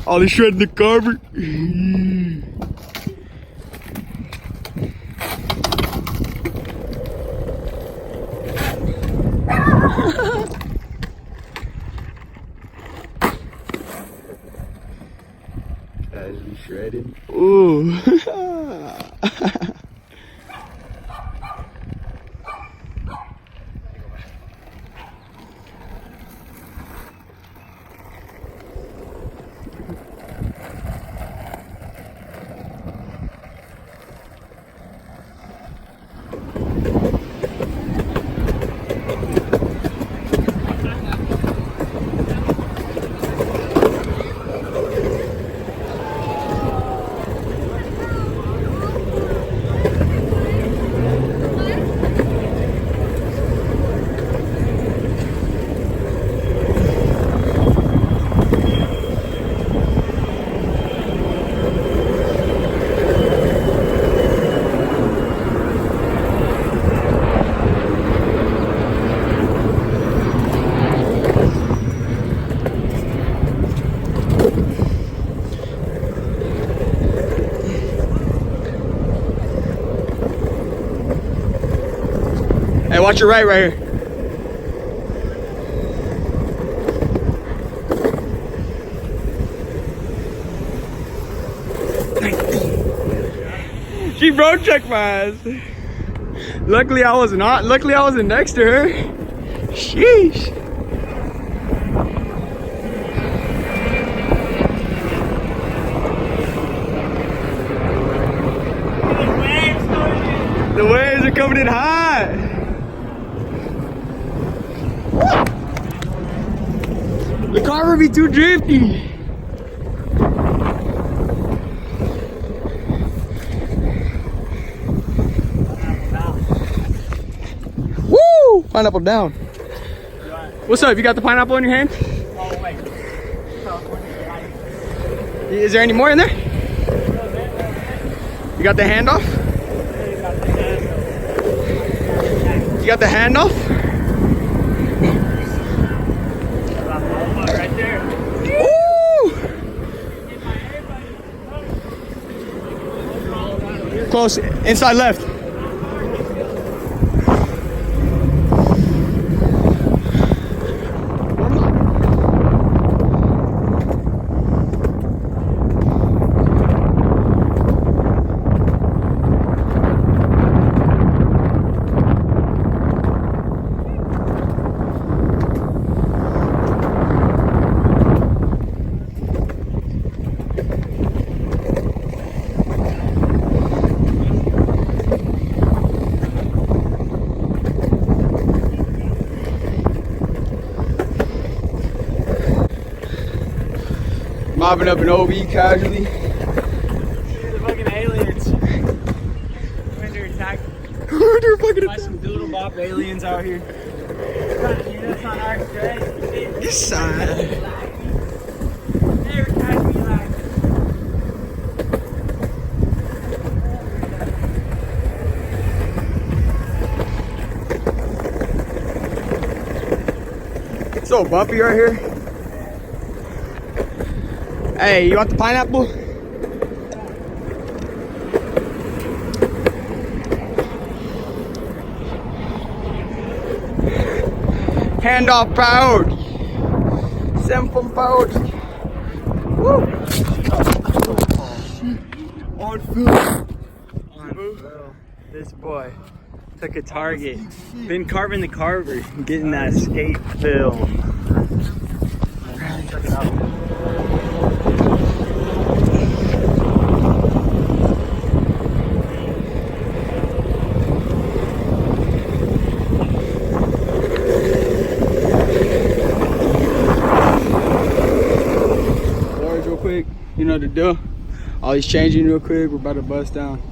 Ollie shredding the carver. Casually shredding. Ooh. Hey, watch your right here. She road checked my ass. Luckily I wasn't next to her. Sheesh. The waves are coming in hot. The car would be too drifty. Woo! Pineapple down. What's up? You got the pineapple in your hand? Oh, wait. Is there any more in there? You got the handoff? You got the handoff? Right there. Woo! Close, inside left. Mobbing up an OB casually. The fucking aliens. We're under attack They're fucking by some doodle bop aliens out here. That's on our straight. This side. They were catching me like. It's so bumpy right here. Hey, you want the pineapple? Handoff priority. 7 from priority. Woo! On food. This boy took a target. Been carving the carver, getting that skate film. Check it out. Real quick, you know the deal. All these changing real quick. We're about to bust down.